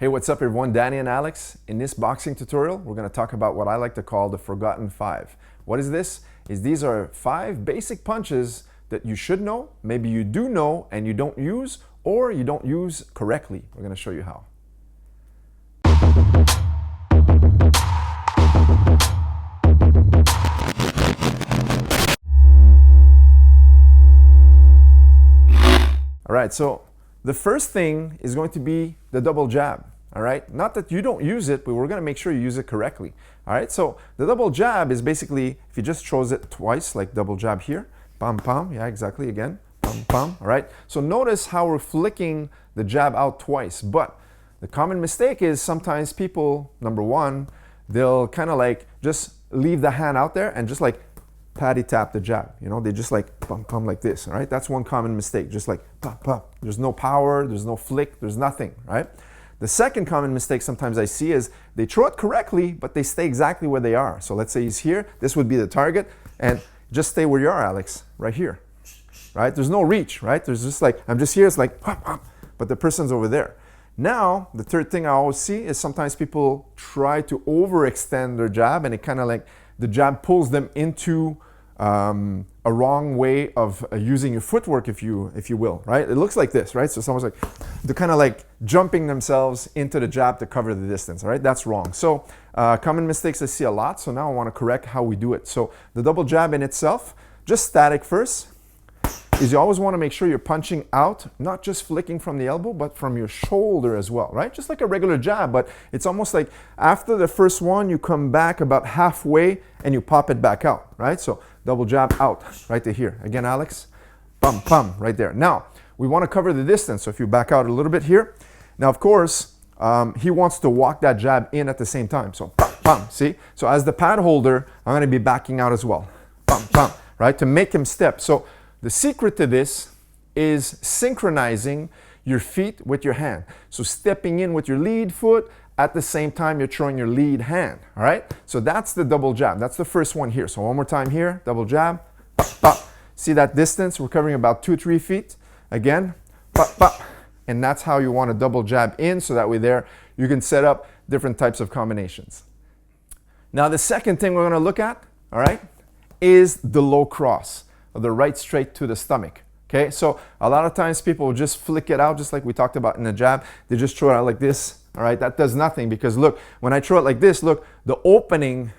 Hey, what's up everyone? Danny and Alex. In this boxing tutorial, we're going to talk about what I like to call the forgotten five. What is this? These are 5 basic punches that you should know, maybe you do know and you don't use, or you don't use correctly. We're going to show you how. All right, so the first thing is going to be the double jab. All right, not that you don't use it, but we're going to make sure you use it correctly. All right, so the double jab is basically if you just chose it twice, like double jab here, pam pam, yeah, exactly, again, pam pam. All right, so notice how we're flicking the jab out twice. But the common mistake is sometimes people, number one, they'll kind of like just leave the hand out there and just like patty tap the jab. You know, they just like pum pum like this. All right, that's one common mistake. Just like pum pum. There's no power. There's no flick. There's nothing. Right. The second common mistake sometimes I see is they throw it correctly, but they stay exactly where they are. So let's say he's here. This would be the target, and just stay where you are, Alex. Right here. Right. There's no reach. Right. There's just like I'm just here. It's like pum pum, but the person's over there. Now, the third thing I always see is sometimes people try to overextend their jab, and it kind of like the jab pulls them into a wrong way of using your footwork, if you will, right? It looks like this, right? So someone's like, they're kind of like jumping themselves into the jab to cover the distance, all right? That's wrong. So common mistakes I see a lot. So now I want to correct how we do it. So the double jab in itself, just static first, is you always want to make sure you're punching out, not just flicking from the elbow, but from your shoulder as well, right? Just like a regular jab, but it's almost like after the first one, you come back about halfway and you pop it back out, right? So double jab out, right to here. Again, Alex, pum, pum, right there. Now, we want to cover the distance. So if you back out a little bit here, now, of course, he wants to walk that jab in at the same time. So pum, pum, see? So as the pad holder, I'm going to be backing out as well. Pum, pum, right? To make him step. So the secret to this is synchronizing your feet with your hand. So stepping in with your lead foot at the same time you're throwing your lead hand, all right? So that's the double jab. That's the first one here. So one more time here, double jab, pop, pop. See that distance? We're covering about 2-3 feet. Again, pop, pop. And that's how you want to double jab in, so that way there you can set up different types of combinations. Now the second thing we're going to look at, all right, is the low cross. The right straight to the stomach. Okay, so a lot of times people will just flick it out, just like we talked about in the jab. They just throw it out like this. All right, that does nothing, because look, when I throw it like this, look, the opening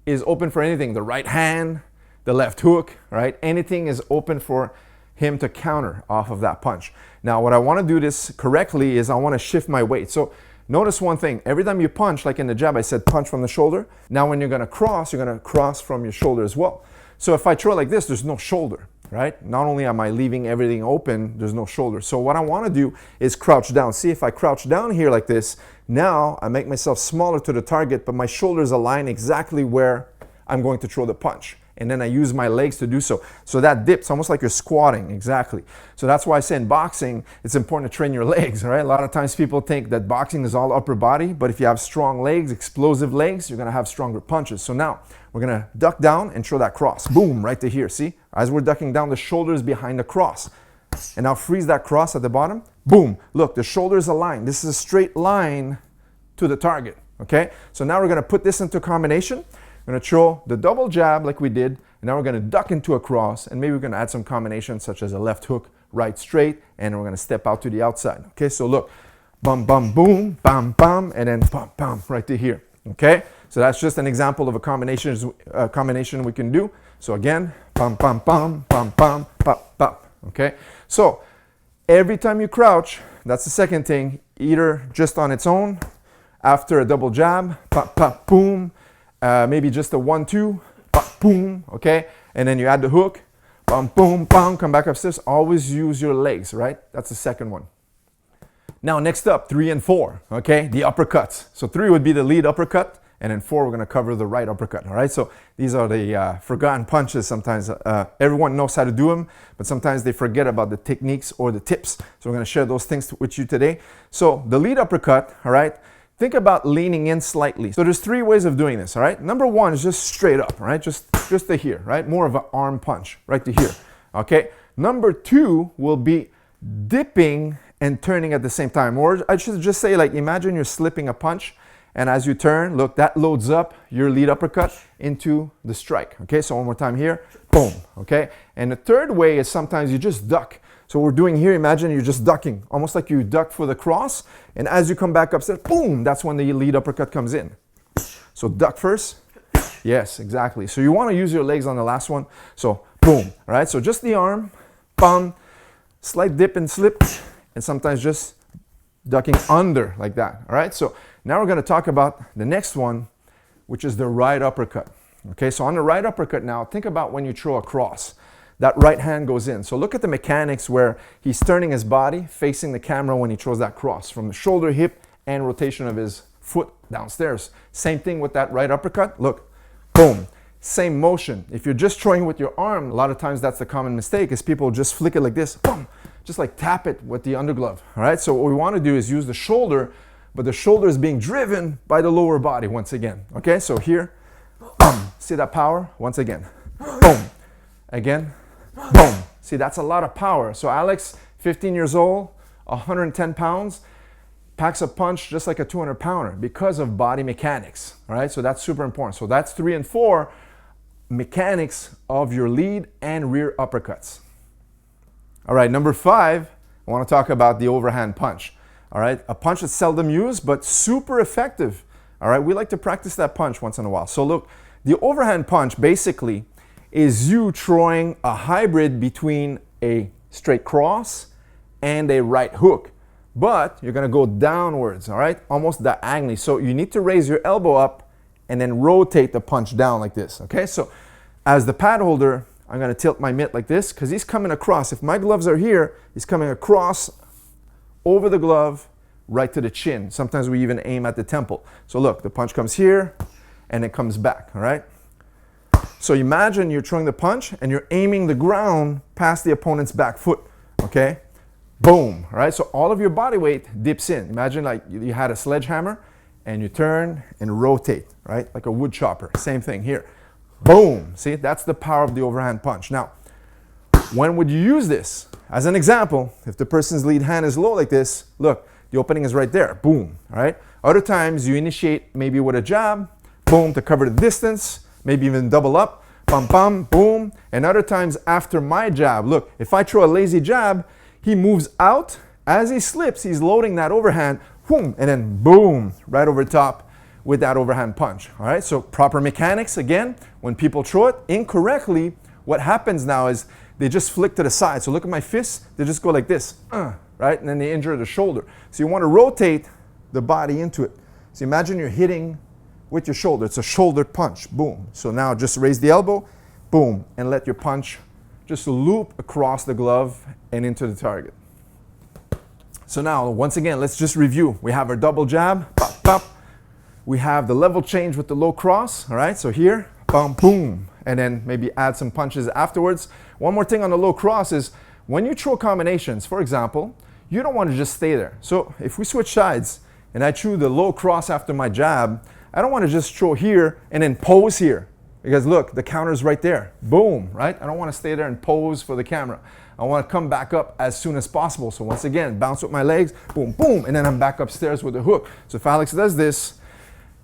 is open for anything. The right hand, the left hook, right? Anything is open for him to counter off of that punch. Now, what I want to do this correctly is I want to shift my weight. So notice one thing. Every time you punch, like in the jab, I said punch from the shoulder. Now when you're going to cross from your shoulder as well. So if I throw it like this, there's no shoulder, right? Not only am I leaving everything open, there's no shoulder. So what I want to do is crouch down. See, if I crouch down here like this, now I make myself smaller to the target, but my shoulders align exactly where I'm going to throw the punch. And then I use my legs to do so. So that dips, almost like you're squatting, exactly. So that's why I say in boxing, it's important to train your legs, right? A lot of times people think that boxing is all upper body, but if you have strong legs, explosive legs, you're gonna have stronger punches. So now, we're gonna duck down and throw that cross. Boom, right to here, see? As we're ducking down, the shoulders behind the cross. And now freeze that cross at the bottom. Boom, look, the shoulders align. This is a straight line to the target, okay? So now we're gonna put this into combination. We're going to throw the double jab like we did, and now we're going to duck into a cross, and maybe we're going to add some combinations such as a left hook, right straight, and we're going to step out to the outside. Okay, so look, bum, bum, boom, bam, bam, and then bum, bam, right to here. Okay, so that's just an example of a combination we can do. So again, bum, bum, bum, bum, bum, pop, pop. Okay, so every time you crouch, that's the second thing, either just on its own, after a double jab, pop, pop, boom, maybe just a 1-2, boom, okay? And then you add the hook, boom, boom, boom, come back upstairs. Always use your legs, right? That's the second one. Now, next up, 3 and 4, okay? The uppercuts. So 3 would be the lead uppercut, and then 4, we're gonna cover the right uppercut, all right? So these are the forgotten punches sometimes. Everyone knows how to do them, but sometimes they forget about the techniques or the tips. So we're gonna share those things with you today. So the lead uppercut, all right? Think about leaning in slightly. So there's 3 ways of doing this, all right? Number 1 is just straight up, right? Just to here, right? More of an arm punch, right to here, okay? Number 2 will be dipping and turning at the same time. Or I should just say, like, imagine you're slipping a punch, and as you turn, look, that loads up your lead uppercut into the strike. Okay, so one more time here, boom, okay? And the third way is sometimes you just duck. So what we're doing here, imagine you're just ducking, almost like you duck for the cross, and as you come back upstairs, boom, that's when the lead uppercut comes in. So duck first. Yes, exactly. So you want to use your legs on the last one. So boom, all right? So just the arm, bum, slight dip and slip, and sometimes just ducking under like that, all right? So now we're going to talk about the next one, which is the right uppercut. Okay, so on the right uppercut now, think about when you throw a cross. That right hand goes in. So look at the mechanics where he's turning his body, facing the camera when he throws that cross, from the shoulder, hip, and rotation of his foot downstairs. Same thing with that right uppercut. Look, boom, same motion. If you're just throwing with your arm, a lot of times that's the common mistake, is people just flick it like this, boom, just like tap it with the underglove, all right? So what we want to do is use the shoulder, but the shoulder is being driven by the lower body once again, okay? So here, boom, see that power? Once again, boom, again, boom. See, that's a lot of power. So Alex, 15 years old, 110 pounds, packs a punch just like a 200-pounder because of body mechanics, all right? So that's super important. So that's 3 and 4, mechanics of your lead and rear uppercuts. All right, number 5, I want to talk about the overhand punch. All right, a punch that's seldom used, but super effective. All right, we like to practice that punch once in a while. So look, the overhand punch basically is you throwing a hybrid between a straight cross and a right hook. But you're gonna go downwards, all right? Almost diagonally. So you need to raise your elbow up and then rotate the punch down like this, okay? So as the pad holder, I'm gonna tilt my mitt like this because he's coming across. If my gloves are here, he's coming across over the glove, right to the chin. Sometimes we even aim at the temple. So look, the punch comes here and it comes back, all right? So imagine you're throwing the punch and you're aiming the ground past the opponent's back foot, okay? Boom, all right? So all of your body weight dips in. Imagine like you had a sledgehammer and you turn and rotate, right? Like a wood chopper. Same thing here. Boom, see? That's the power of the overhand punch. Now, when would you use this? As an example, if the person's lead hand is low like this, look, the opening is right there, boom, all right? Other times you initiate maybe with a jab, boom, to cover the distance, maybe even double up, bum, bum, boom. And other times after my jab, look, if I throw a lazy jab, he moves out. As he slips, he's loading that overhand, boom, and then boom, right over top with that overhand punch, all right? So proper mechanics, again, when people throw it incorrectly, what happens now is they just flick to the side. So look at my fists, they just go like this, right? And then they injure the shoulder. So you want to rotate the body into it. So imagine you're hitting with your shoulder. It's a shoulder punch, boom. So now just raise the elbow, boom, and let your punch just loop across the glove and into the target. So now, once again, let's just review. We have our double jab, pop, pop. We have the level change with the low cross, all right? So here, boom, boom, and then maybe add some punches afterwards. One more thing on the low cross is when you throw combinations, for example, you don't want to just stay there. So if we switch sides and I threw the low cross after my jab, I don't want to just throw here and then pose here. Because look, the counter's right there. Boom, right? I don't want to stay there and pose for the camera. I want to come back up as soon as possible. So once again, bounce with my legs, boom, boom, and then I'm back upstairs with the hook. So if Alex does this,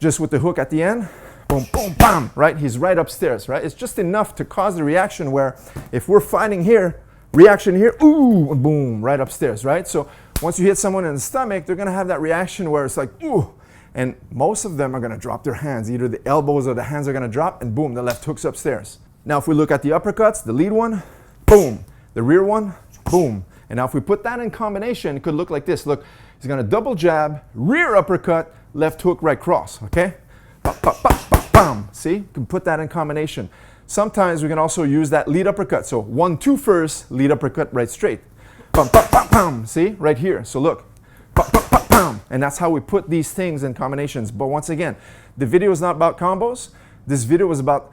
just with the hook at the end, boom, boom, bam, right? He's right upstairs, right? It's just enough to cause the reaction where if we're fighting here, reaction here, ooh, boom, right upstairs, right? So once you hit someone in the stomach, they're gonna have that reaction where it's like, ooh, and most of them are gonna drop their hands. Either the elbows or the hands are gonna drop, and boom, the left hook's upstairs. Now if we look at the uppercuts, the lead one, boom, the rear one, boom. And now if we put that in combination, it could look like this. Look, he's gonna double jab, rear uppercut, left hook, right cross, okay? Bop, bop, bop, bop, bam. See, you can put that in combination. Sometimes we can also use that lead uppercut. So 1-2 first, lead uppercut, right straight. Bam, bam, bam, bam. See, right here. So look, bam, bam, bam, bam. And that's how we put these things in combinations. But once again, the video is not about combos. This video is about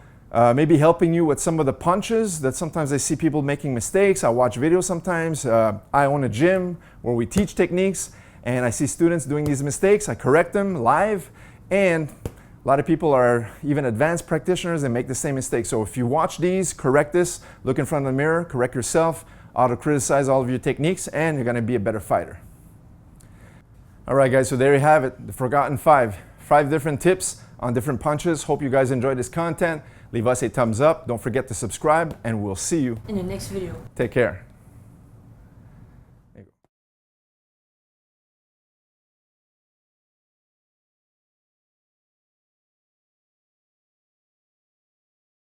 maybe helping you with some of the punches that sometimes I see people making mistakes. I watch videos sometimes. I own a gym where we teach techniques, and I see students doing these mistakes. I correct them live, and a lot of people are even advanced practitioners and make the same mistake. So if you watch these, correct this, look in front of the mirror, correct yourself, auto-criticize all of your techniques, and you're gonna be a better fighter. All right, guys, so there you have it, the forgotten 5 different tips on different punches. Hope you guys enjoyed this content. Leave us a thumbs up. Don't forget to subscribe, and we'll see you in the next video. Take care.